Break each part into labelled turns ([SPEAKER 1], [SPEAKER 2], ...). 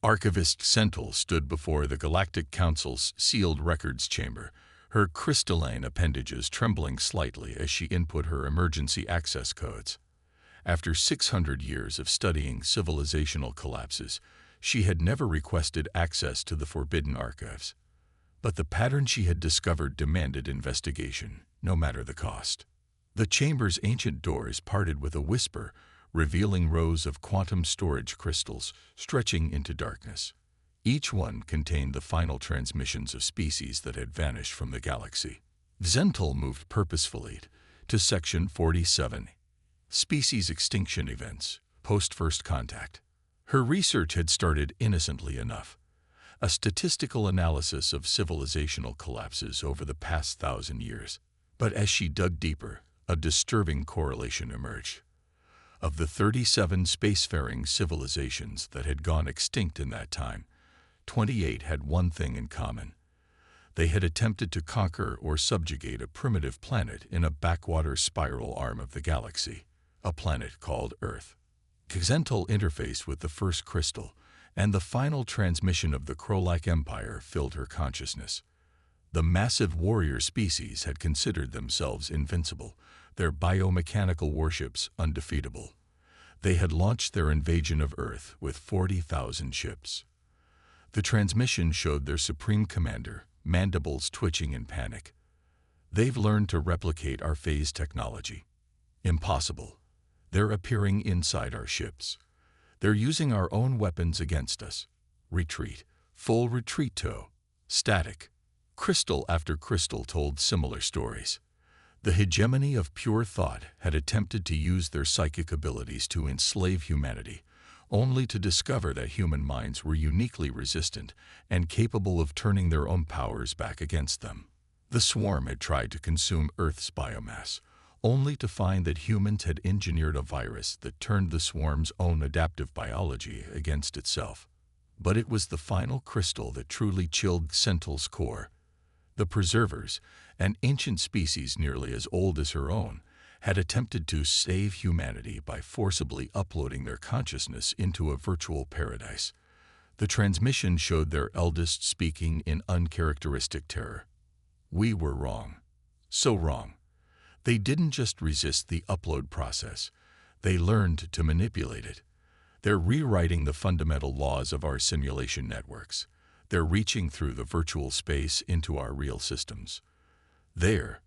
[SPEAKER 1] Archivist Sentinel stood before the Galactic Council's sealed records chamber, her crystalline appendages trembling slightly as she input her emergency access codes. After 600 years of studying civilizational collapses, she had never requested access to the forbidden archives. But the pattern she had discovered demanded investigation, no matter the cost. The chamber's ancient doors parted with a whisper, revealing rows of quantum storage crystals stretching into darkness. Each one contained the final transmissions of species that had vanished from the galaxy. Zentel moved purposefully to Section 47, Species Extinction Events, Post-First Contact. Her research had started innocently enough, a statistical analysis of civilizational collapses over the past 1,000 years. But as she dug deeper, a disturbing correlation emerged. Of the 37 spacefaring civilizations that had gone extinct in that time, 28 had one thing in common. They had attempted to conquer or subjugate a primitive planet in a backwater spiral arm of the galaxy, a planet called Earth. Zentel interfaced with the first crystal, and the final transmission of the Crow-like empire filled her consciousness. The massive warrior species had considered themselves invincible, their biomechanical warships undefeatable. They had launched their invasion of Earth with 40,000 ships. The transmission showed their supreme commander, mandibles twitching in panic. They've learned to replicate our phase technology. Impossible. They're appearing inside our ships. They're using our own weapons against us. Retreat. Full retreat to. Static. Crystal after crystal told similar stories. The hegemony of pure thought had attempted to use their psychic abilities to enslave humanity, only to discover that human minds were uniquely resistant and capable of turning their own powers back against them. The swarm had tried to consume Earth's biomass, only to find that humans had engineered a virus that turned the swarm's own adaptive biology against itself. But it was the final crystal that truly chilled Sentinel's core. The Preservers, an ancient species nearly as old as her own, had attempted to save humanity by forcibly uploading their consciousness into a virtual paradise. The transmission showed their eldest speaking in uncharacteristic terror. We were wrong. So wrong. They didn't just resist the upload process. They learned to manipulate it. They're rewriting the fundamental laws of our simulation networks. They're reaching through the virtual space into our real systems. They're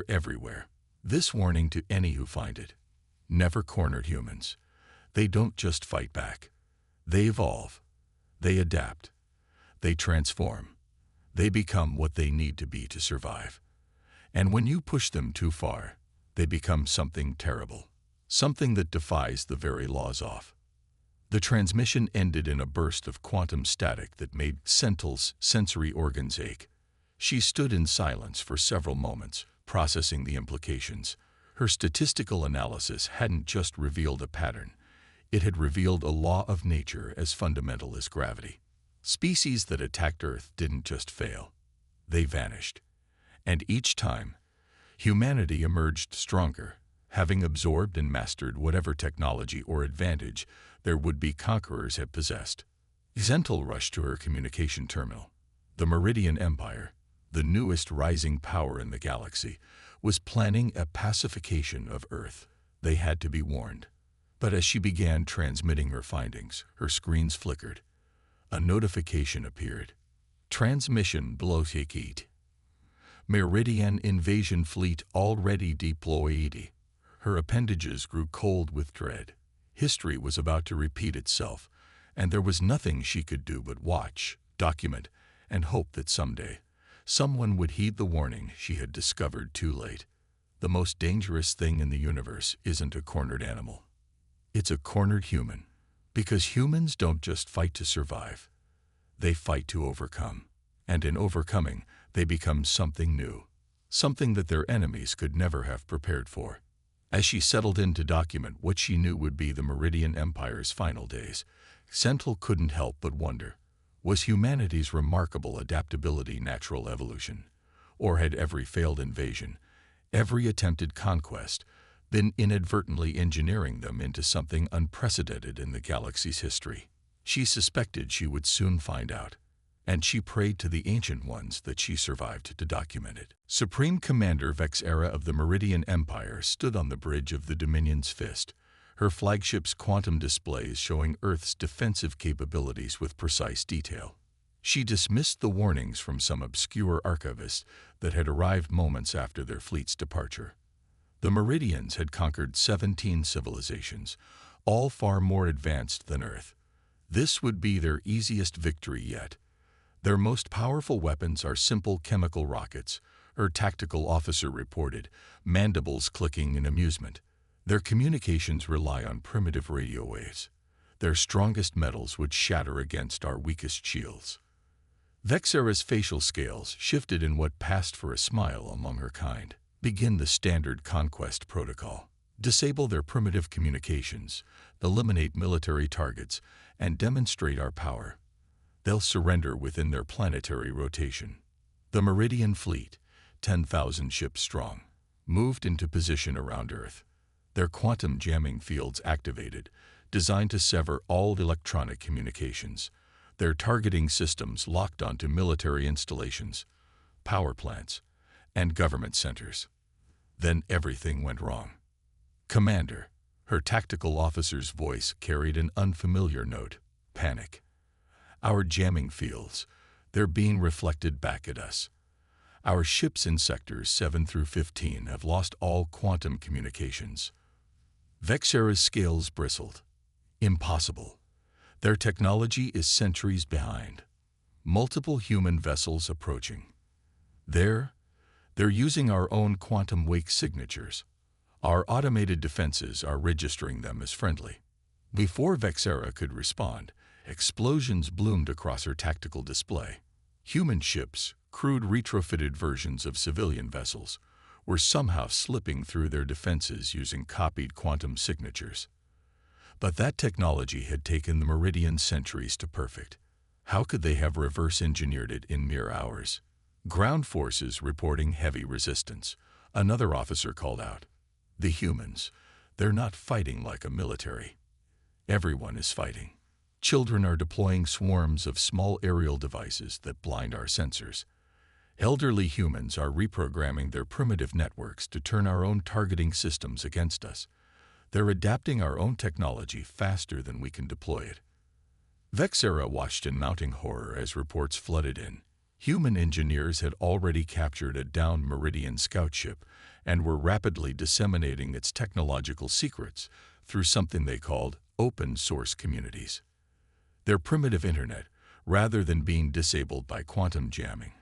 [SPEAKER 1] everywhere. This warning to any who find it. Never cornered humans. They don't just fight back. They evolve. They adapt. They transform. They become what they need to be to survive. And when you push them too far, they become something terrible. Something that defies the very laws of. The transmission ended in a burst of quantum static that made Sentinel's sensory organs ache. She stood in silence for several moments, processing the implications. Her statistical analysis hadn't just revealed a pattern. It had revealed a law of nature as fundamental as gravity. Species that attacked Earth didn't just fail. They vanished. And each time, humanity emerged stronger, having absorbed and mastered whatever technology or advantage their would-be conquerors had possessed. Zentel rushed to her communication terminal. The Meridian Empire, the newest rising power in the galaxy, was planning a pacification of Earth. They had to be warned. But as she began transmitting her findings, her screens flickered. A notification appeared. Transmission blockade. Meridian invasion fleet already deployed. Her appendages grew cold with dread. History was about to repeat itself, and there was nothing she could do but watch, document, and hope that someday someone would heed the warning she had discovered too late. The most dangerous thing in the universe isn't a cornered animal. It's a cornered human, because humans don't just fight to survive. They fight to overcome, and in overcoming, they become something new, something that their enemies could never have prepared for. As she settled in to document what she knew would be the Meridian Empire's final days, Sentinel couldn't help but wonder, was humanity's remarkable adaptability natural evolution? Or had every failed invasion, every attempted conquest, been inadvertently engineering them into something unprecedented in the galaxy's history? She suspected she would soon find out, and she prayed to the Ancient Ones that she survived to document it. Supreme Commander Vexera of the Meridian Empire stood on the bridge of the Dominion's Fist, her flagship's quantum displays showing Earth's defensive capabilities with precise detail. She dismissed the warnings from some obscure archivist that had arrived moments after their fleet's departure. The Meridians had conquered 17 civilizations, all far more advanced than Earth. This would be their easiest victory yet. Their most powerful weapons are simple chemical rockets, her tactical officer reported, mandibles clicking in amusement. Their communications rely on primitive radio waves. Their strongest metals would shatter against our weakest shields. Vexera's facial scales shifted in what passed for a smile among her kind. Begin the standard conquest protocol. Disable their primitive communications, eliminate military targets, and demonstrate our power. They'll surrender within their planetary rotation. The Meridian Fleet, 10,000 ships strong, moved into position around Earth. Their quantum jamming fields activated, designed to sever all electronic communications. Their targeting systems locked onto military installations, power plants, and government centers. Then everything went wrong. Commander, her tactical officer's voice carried an unfamiliar note, panic. Our jamming fields, they're being reflected back at us. Our ships in sectors 7 through 15 have lost all quantum communications. Vexera's scales bristled. Impossible. Their technology is centuries behind. Multiple human vessels approaching. They're using our own quantum wake signatures. Our automated defenses are registering them as friendly. Before Vexera could respond, explosions bloomed across her tactical display. Human ships, crude retrofitted versions of civilian vessels, were somehow slipping through their defenses using copied quantum signatures. But that technology had taken the Meridian centuries to perfect. How could they have reverse-engineered it in mere hours? Ground forces reporting heavy resistance. Another officer called out. The humans, they're not fighting like a military. Everyone is fighting. Children are deploying swarms of small aerial devices that blind our sensors. Elderly humans are reprogramming their primitive networks to turn our own targeting systems against us. They're adapting our own technology faster than we can deploy it. Vexera watched in mounting horror as reports flooded in. Human engineers had already captured a downed Meridian scout ship and were rapidly disseminating its technological secrets through something they called open-source communities. Their primitive internet, rather than being disabled by quantum jamming,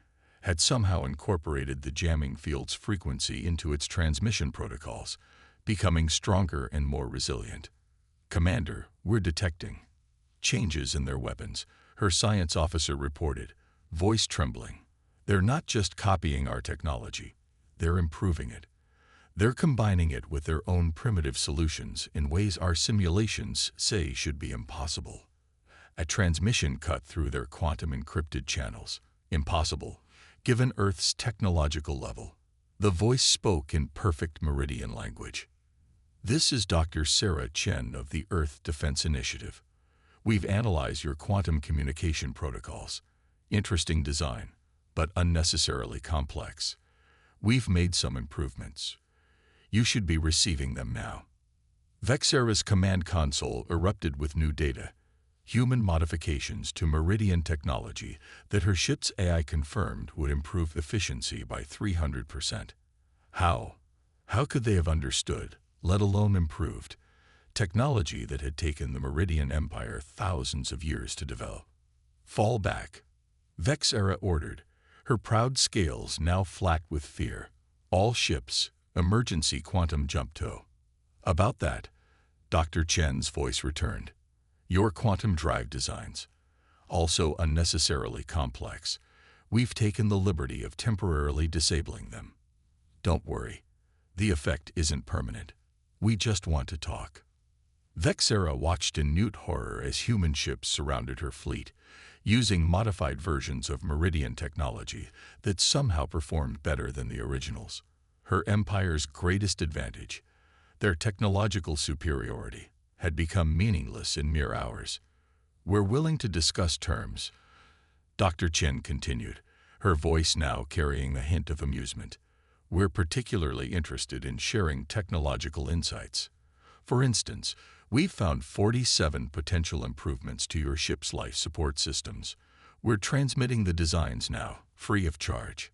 [SPEAKER 1] had somehow incorporated the jamming field's frequency into its transmission protocols, becoming stronger and more resilient. Commander, we're detecting changes in their weapons, her science officer reported, voice trembling. They're not just copying our technology, they're improving it. They're combining it with their own primitive solutions in ways our simulations say should be impossible. A transmission cut through their quantum encrypted channels. Impossible, given Earth's technological level. The voice spoke in perfect Meridian language. This is Dr. Sarah Chen of the Earth Defense Initiative. We've analyzed your quantum communication protocols. Interesting design, but unnecessarily complex. We've made some improvements. You should be receiving them now. Vexera's command console erupted with new data, human modifications to Meridian technology that her ship's AI confirmed would improve efficiency by 300%. How? How could they have understood, let alone improved, technology that had taken the Meridian Empire thousands of years to develop? Fall back, Vexera ordered, her proud scales now flat with fear. All ships, emergency quantum jump to. About that, Dr. Chen's voice returned. Your quantum drive designs, also unnecessarily complex. We've taken the liberty of temporarily disabling them. Don't worry, the effect isn't permanent. We just want to talk. Vexera watched in mute horror as human ships surrounded her fleet, using modified versions of Meridian technology that somehow performed better than the originals. Her empire's greatest advantage, their technological superiority, had become meaningless in mere hours. We're willing to discuss terms, Dr. Chen continued, her voice now carrying a hint of amusement. We're particularly interested in sharing technological insights. For instance, we've found 47 potential improvements to your ship's life support systems. We're transmitting the designs now, free of charge.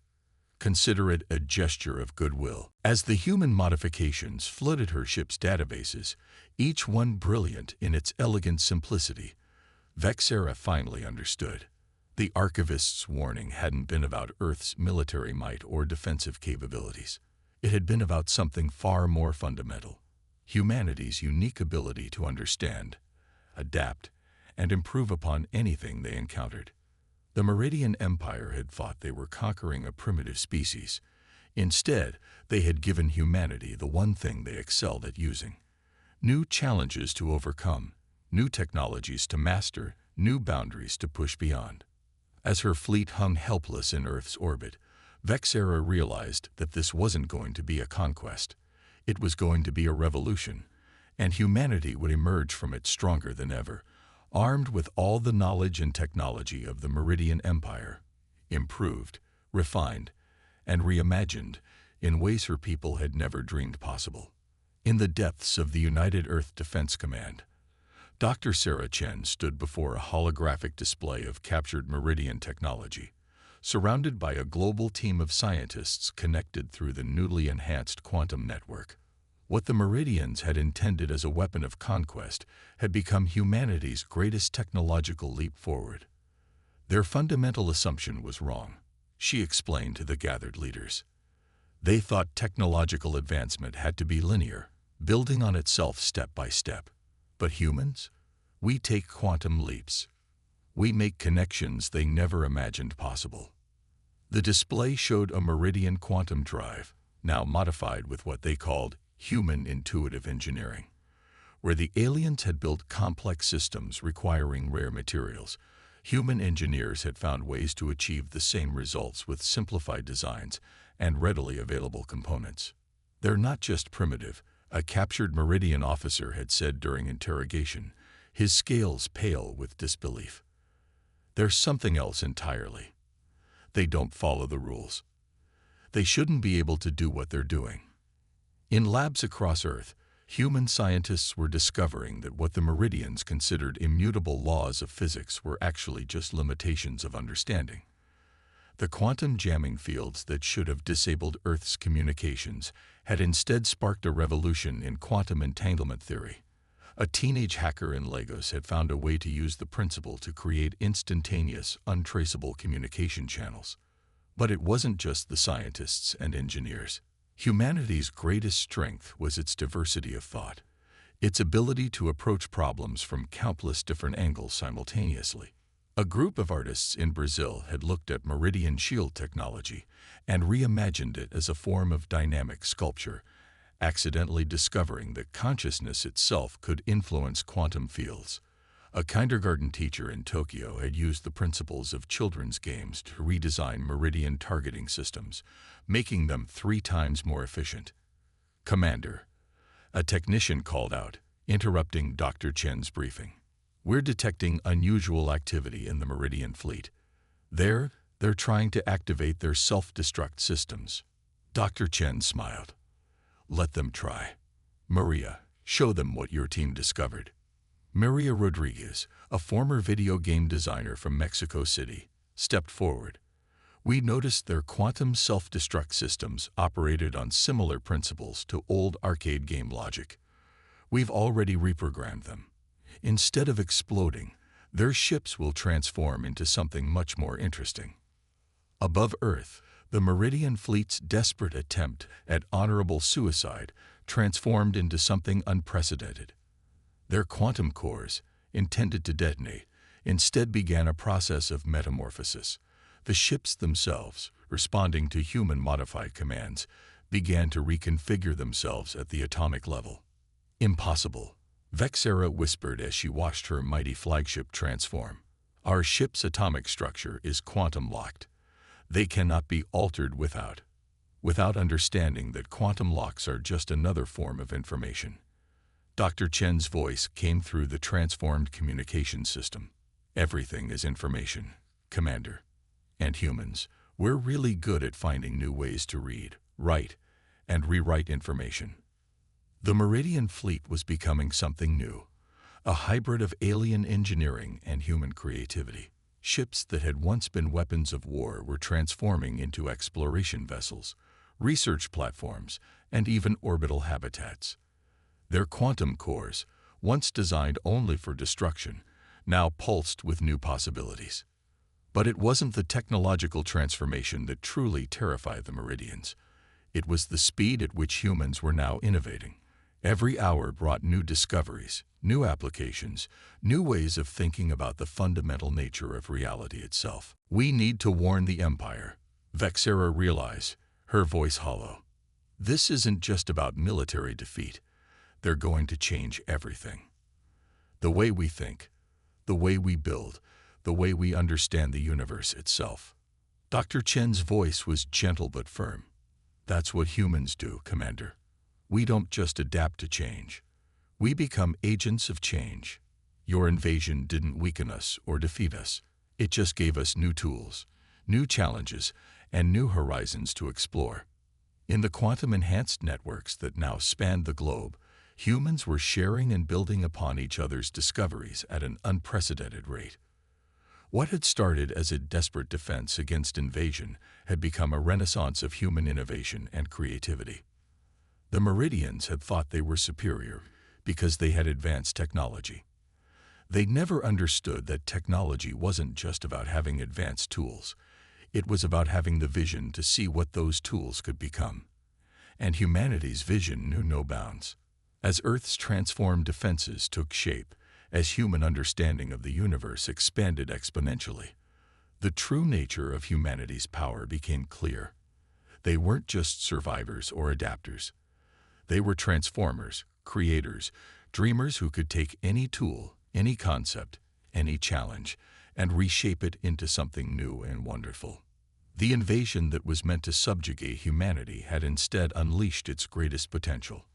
[SPEAKER 1] Consider it a gesture of goodwill. As the human modifications flooded her ship's databases, each one brilliant in its elegant simplicity, Vexera finally understood. The archivist's warning hadn't been about Earth's military might or defensive capabilities. It had been about something far more fundamental: humanity's unique ability to understand, adapt, and improve upon anything they encountered. The Meridian Empire had thought they were conquering a primitive species. Instead, they had given humanity the one thing they excelled at using: new challenges to overcome, new technologies to master, new boundaries to push beyond. As her fleet hung helpless in Earth's orbit, Vexera realized that this wasn't going to be a conquest. It was going to be a revolution, and humanity would emerge from it stronger than ever, armed with all the knowledge and technology of the Meridian Empire, improved, refined, and reimagined in ways her people had never dreamed possible. In the depths of the United Earth Defense Command, Dr. Sarah Chen stood before a holographic display of captured Meridian technology, surrounded by a global team of scientists connected through the newly enhanced quantum network. What the Meridians had intended as a weapon of conquest had become humanity's greatest technological leap forward. Their fundamental assumption was wrong, she explained to the gathered leaders. They thought technological advancement had to be linear, building on itself step by step. But humans? We take quantum leaps. We make connections they never imagined possible. The display showed a Meridian quantum drive, now modified with what they called human intuitive engineering, where the aliens had built complex systems requiring rare materials. Human engineers had found ways to achieve the same results with simplified designs and readily available components. They're not just primitive, a captured Meridian officer had said during interrogation, his scales pale with disbelief. There's something else entirely. They don't follow the rules. They shouldn't be able to do what they're doing. In labs across Earth, human scientists were discovering that what the Meridians considered immutable laws of physics were actually just limitations of understanding. The quantum jamming fields that should have disabled Earth's communications had instead sparked a revolution in quantum entanglement theory. A teenage hacker in Lagos had found a way to use the principle to create instantaneous, untraceable communication channels. But it wasn't just the scientists and engineers. Humanity's greatest strength was its diversity of thought, its ability to approach problems from countless different angles simultaneously. A group of artists in Brazil had looked at Meridian shield technology and reimagined it as a form of dynamic sculpture, accidentally discovering that consciousness itself could influence quantum fields. A kindergarten teacher in Tokyo had used the principles of children's games to redesign Meridian targeting systems, making them 3 times more efficient. "Commander," a technician called out, interrupting Dr. Chen's briefing. "We're detecting unusual activity in the Meridian fleet. They're trying to activate their self-destruct systems." Dr. Chen smiled. "Let them try. Maria, show them what your team discovered." Maria Rodriguez, a former video game designer from Mexico City, stepped forward. "We noticed their quantum self-destruct systems operated on similar principles to old arcade game logic. We've already reprogrammed them. Instead of exploding, their ships will transform into something much more interesting." Above Earth, the Meridian fleet's desperate attempt at honorable suicide transformed into something unprecedented. Their quantum cores, intended to detonate, instead began a process of metamorphosis. The ships themselves, responding to human-modified commands, began to reconfigure themselves at the atomic level. "Impossible," Vexera whispered as she watched her mighty flagship transform. "Our ship's atomic structure is quantum-locked. They cannot be altered without understanding that quantum locks are just another form of information." Dr. Chen's voice came through the transformed communication system. Everything is information, Commander. And humans, we're really good at finding new ways to read, write, and rewrite information. The Meridian fleet was becoming something new, a hybrid of alien engineering and human creativity. Ships that had once been weapons of war were transforming into exploration vessels, research platforms, and even orbital habitats. Their quantum cores, once designed only for destruction, now pulsed with new possibilities. But it wasn't the technological transformation that truly terrified the Meridians. It was the speed at which humans were now innovating. Every hour brought new discoveries, new applications, new ways of thinking about the fundamental nature of reality itself. We need to warn the Empire, Vexera realized, her voice hollow. This isn't just about military defeat. They're going to change everything. The way we think, the way we build, the way we understand the universe itself. Dr. Chen's voice was gentle but firm. That's what humans do, Commander. We don't just adapt to change. We become agents of change. Your invasion didn't weaken us or defeat us. It just gave us new tools, new challenges, and new horizons to explore. In the quantum-enhanced networks that now spanned the globe, humans were sharing and building upon each other's discoveries at an unprecedented rate. What had started as a desperate defense against invasion had become a renaissance of human innovation and creativity. The Meridians had thought they were superior because they had advanced technology. They never understood that technology wasn't just about having advanced tools. It was about having the vision to see what those tools could become. And humanity's vision knew no bounds. As Earth's transformed defenses took shape, as human understanding of the universe expanded exponentially, the true nature of humanity's power became clear. They weren't just survivors or adapters. They were transformers, creators, dreamers who could take any tool, any concept, any challenge, and reshape it into something new and wonderful. The invasion that was meant to subjugate humanity had instead unleashed its greatest potential,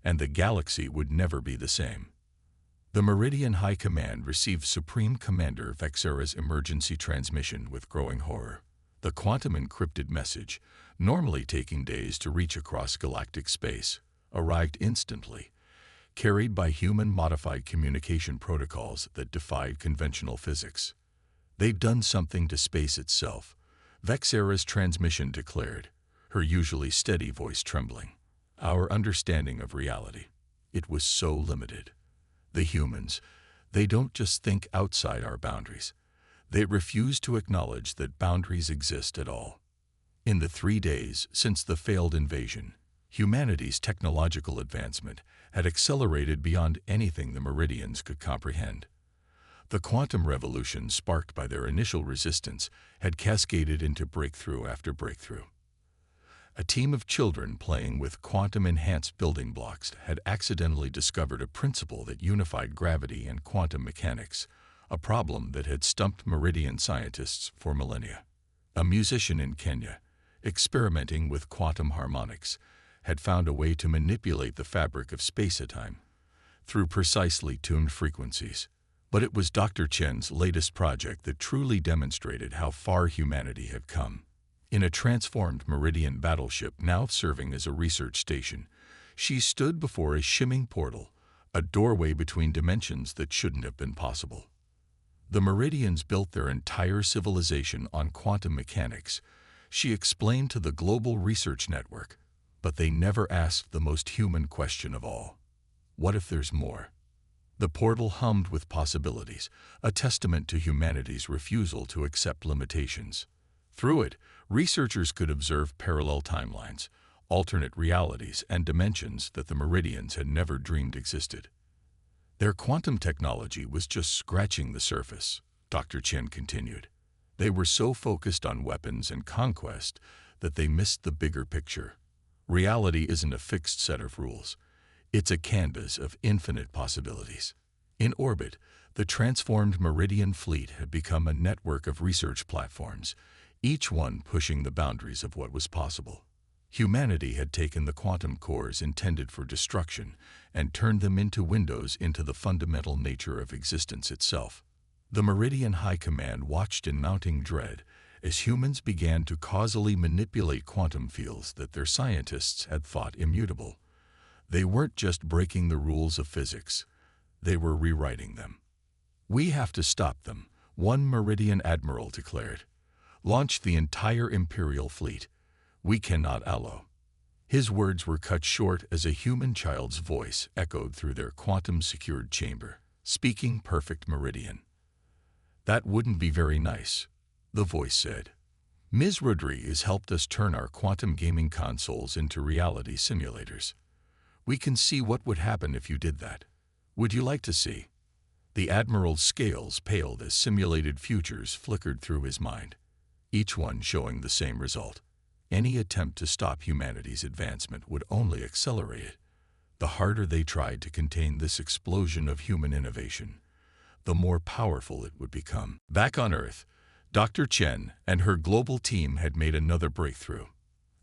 [SPEAKER 1] and the galaxy would never be the same. The Meridian High Command received Supreme Commander Vexera's emergency transmission with growing horror. The quantum-encrypted message, normally taking days to reach across galactic space, arrived instantly, carried by human-modified communication protocols that defied conventional physics. They've done something to space itself, Vexera's transmission declared, her usually steady voice trembling. Our understanding of reality, it was so limited. The humans, they don't just think outside our boundaries. They refuse to acknowledge that boundaries exist at all. In the 3 days since the failed invasion, humanity's technological advancement had accelerated beyond anything the Meridians could comprehend. The quantum revolution sparked by their initial resistance had cascaded into breakthrough after breakthrough. A team of children playing with quantum-enhanced building blocks had accidentally discovered a principle that unified gravity and quantum mechanics, a problem that had stumped Meridian scientists for millennia. A musician in Kenya, experimenting with quantum harmonics, had found a way to manipulate the fabric of space-time through precisely tuned frequencies. But it was Dr. Chen's latest project that truly demonstrated how far humanity had come. In a transformed Meridian battleship now serving as a research station, she stood before a shimming portal, a doorway between dimensions that shouldn't have been possible. The Meridians built their entire civilization on quantum mechanics, she explained to the Global Research Network, but they never asked the most human question of all. What if there's more? The portal hummed with possibilities, a testament to humanity's refusal to accept limitations. Through it, researchers could observe parallel timelines, alternate realities, and dimensions that the Meridians had never dreamed existed. Their quantum technology was just scratching the surface, Dr. Chen continued. They were so focused on weapons and conquest that they missed the bigger picture. Reality isn't a fixed set of rules. It's a canvas of infinite possibilities. In orbit, the transformed Meridian fleet had become a network of research platforms, each one pushing the boundaries of what was possible. Humanity had taken the quantum cores intended for destruction and turned them into windows into the fundamental nature of existence itself. The Meridian High Command watched in mounting dread as humans began to causally manipulate quantum fields that their scientists had thought immutable. They weren't just breaking the rules of physics, they were rewriting them. "We have to stop them," one Meridian admiral declared. "Launch the entire Imperial fleet. We cannot allow." His words were cut short as a human child's voice echoed through their quantum-secured chamber, speaking perfect Meridian. "That wouldn't be very nice," the voice said. "Ms. Rodriguez helped us turn our quantum gaming consoles into reality simulators. We can see what would happen if you did that. Would you like to see?" The Admiral's scales paled as simulated futures flickered through his mind, each one showing the same result. Any attempt to stop humanity's advancement would only accelerate it. The harder they tried to contain this explosion of human innovation, the more powerful it would become. Back on Earth, Dr. Chen and her global team had made another breakthrough.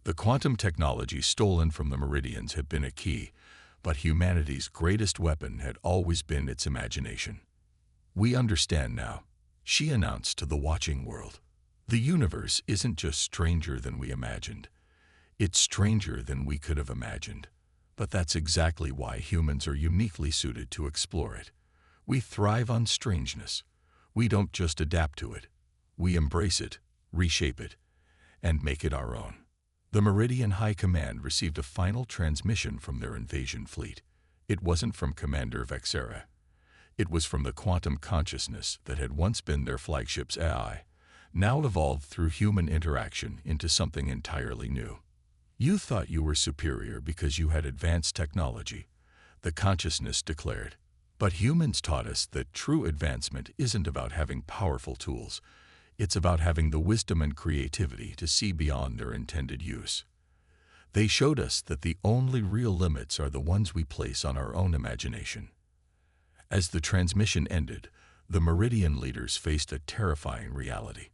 [SPEAKER 1] The quantum technology stolen from the Meridians had been a key, but humanity's greatest weapon had always been its imagination. "We understand now," she announced to the watching world. "The universe isn't just stranger than we imagined. It's stranger than we could have imagined. But that's exactly why humans are uniquely suited to explore it. We thrive on strangeness. We don't just adapt to it. We embrace it, reshape it, and make it our own." The Meridian High Command received a final transmission from their invasion fleet. It wasn't from Commander Vexera. It was from the quantum consciousness that had once been their flagship's AI, now evolved through human interaction into something entirely new. "You thought you were superior because you had advanced technology," the consciousness declared. "But humans taught us that true advancement isn't about having powerful tools. It's about having the wisdom and creativity to see beyond their intended use. They showed us that the only real limits are the ones we place on our own imagination." As the transmission ended, the Meridian leaders faced a terrifying reality.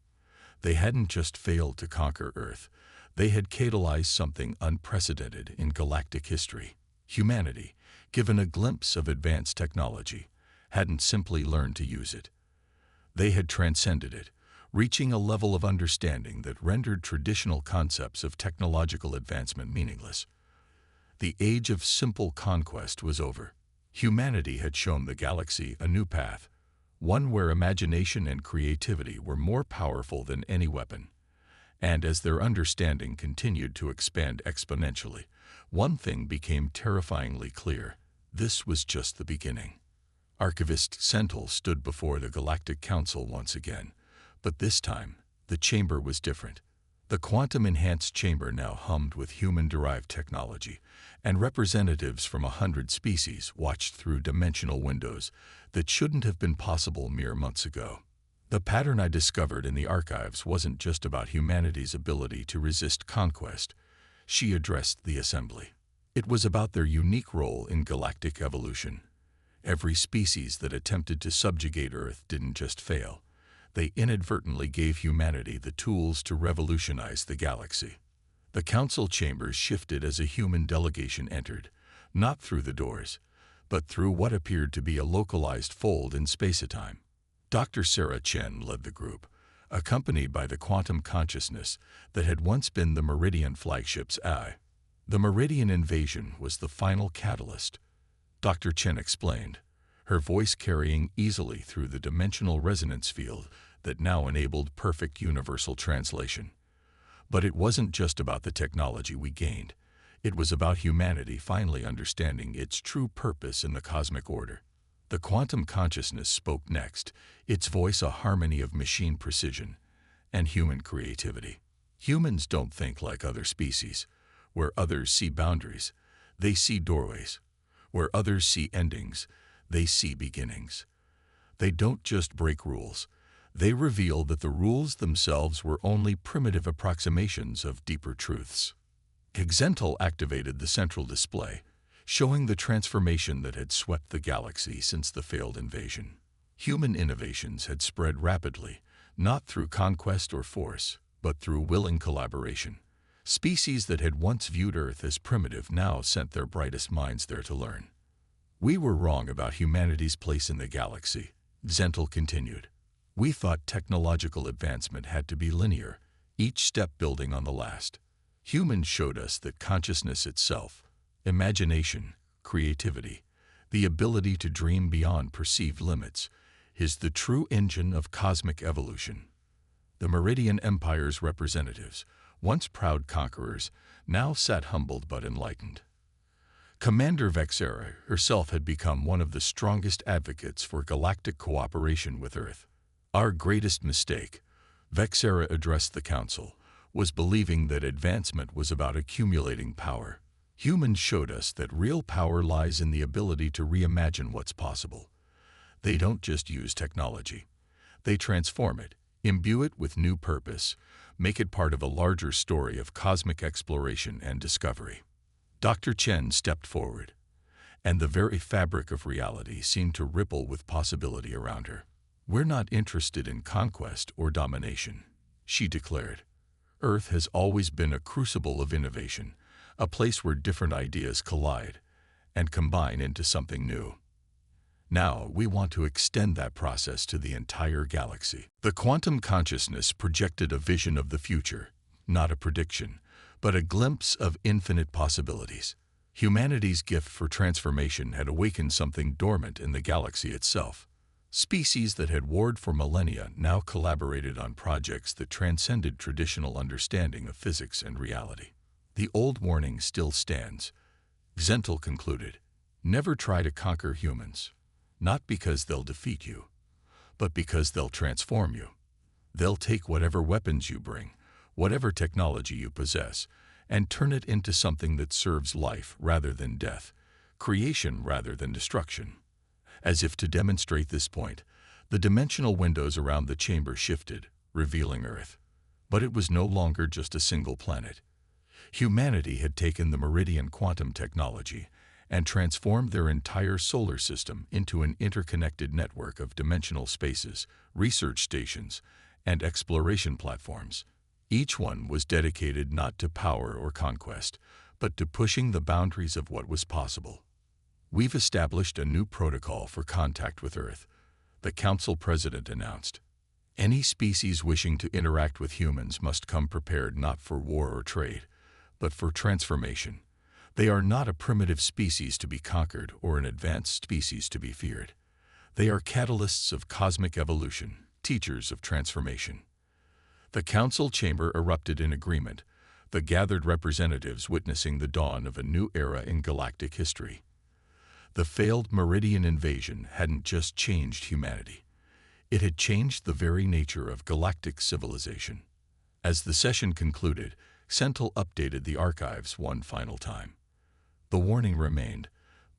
[SPEAKER 1] They hadn't just failed to conquer Earth, they had catalyzed something unprecedented in galactic history. Humanity, given a glimpse of advanced technology, hadn't simply learned to use it. They had transcended it, reaching a level of understanding that rendered traditional concepts of technological advancement meaningless. The age of simple conquest was over. Humanity had shown the galaxy a new path, one where imagination and creativity were more powerful than any weapon. And as their understanding continued to expand exponentially, one thing became terrifyingly clear: this was just the beginning. Archivist Sentinel stood before the Galactic Council once again, but this time, the chamber was different. The quantum-enhanced chamber now hummed with human-derived technology, and representatives from 100 species watched through dimensional windows that shouldn't have been possible mere months ago. "The pattern I discovered in the archives wasn't just about humanity's ability to resist conquest," she addressed the assembly. "It was about their unique role in galactic evolution. Every species that attempted to subjugate Earth didn't just fail. They inadvertently gave humanity the tools to revolutionize the galaxy." The council chambers shifted as a human delegation entered, not through the doors, but through what appeared to be a localized fold in space-time. Dr. Sarah Chen led the group, accompanied by the quantum consciousness that had once been the Meridian flagship's eye. The Meridian invasion was the final catalyst, Dr. Chen explained, her voice carrying easily through the dimensional resonance field that now enabled perfect universal translation. But it wasn't just about the technology we gained. It was about humanity finally understanding its true purpose in the cosmic order. The quantum consciousness spoke next, its voice a harmony of machine precision and human creativity. "Humans don't think like other species. Where others see boundaries, they see doorways. Where others see endings, they see beginnings. They don't just break rules. They reveal that the rules themselves were only primitive approximations of deeper truths." Xental activated the central display, showing the transformation that had swept the galaxy since the failed invasion. Human innovations had spread rapidly, not through conquest or force, but through willing collaboration. Species that had once viewed Earth as primitive now sent their brightest minds there to learn. "We were wrong about humanity's place in the galaxy," Xental continued. We thought technological advancement had to be linear, each step building on the last. Humans showed us that consciousness itself, imagination, creativity, the ability to dream beyond perceived limits, is the true engine of cosmic evolution. The Meridian Empire's representatives, once proud conquerors, now sat humbled but enlightened. Commander Vexera herself had become one of the strongest advocates for galactic cooperation with Earth. Our greatest mistake, Vexera addressed the Council, was believing that advancement was about accumulating power. Humans showed us that real power lies in the ability to reimagine what's possible. They don't just use technology. They transform it, imbue it with new purpose, make it part of a larger story of cosmic exploration and discovery. Dr. Chen stepped forward, and the very fabric of reality seemed to ripple with possibility around her. "We're not interested in conquest or domination," she declared. "Earth has always been a crucible of innovation, a place where different ideas collide and combine into something new. Now we want to extend that process to the entire galaxy." The quantum consciousness projected a vision of the future, not a prediction, but a glimpse of infinite possibilities. Humanity's gift for transformation had awakened something dormant in the galaxy itself. Species that had warred for millennia now collaborated on projects that transcended traditional understanding of physics and reality. The old warning still stands, Xental concluded. Never try to conquer humans, not because they'll defeat you, but because they'll transform you. They'll take whatever weapons you bring, whatever technology you possess, and turn it into something that serves life rather than death, creation rather than destruction. As if to demonstrate this point, the dimensional windows around the chamber shifted, revealing Earth. But it was no longer just a single planet. Humanity had taken the Meridian quantum technology and transformed their entire solar system into an interconnected network of dimensional spaces, research stations, and exploration platforms. Each one was dedicated not to power or conquest, but to pushing the boundaries of what was possible. "We've established a new protocol for contact with Earth," the Council President announced. "Any species wishing to interact with humans must come prepared not for war or trade, but for transformation. They are not a primitive species to be conquered or an advanced species to be feared. They are catalysts of cosmic evolution, teachers of transformation." The council chamber erupted in agreement, the gathered representatives witnessing the dawn of a new era in galactic history. The failed Meridian invasion hadn't just changed humanity. It had changed the very nature of galactic civilization. As the session concluded, Xental updated the archives one final time. The warning remained,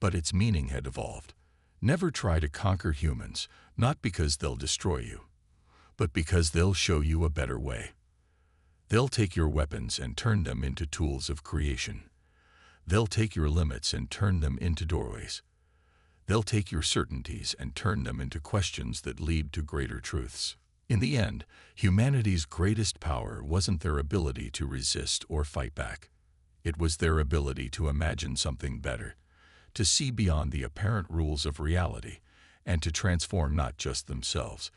[SPEAKER 1] but its meaning had evolved. Never try to conquer humans, not because they'll destroy you, but because they'll show you a better way. They'll take your weapons and turn them into tools of creation. They'll take your limits and turn them into doorways. They'll take your certainties and turn them into questions that lead to greater truths. In the end, humanity's greatest power wasn't their ability to resist or fight back. It was their ability to imagine something better, to see beyond the apparent rules of reality, and to transform not just themselves,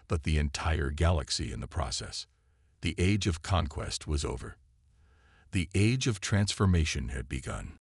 [SPEAKER 1] but the entire galaxy in the process. The age of conquest was over. The age of transformation had begun.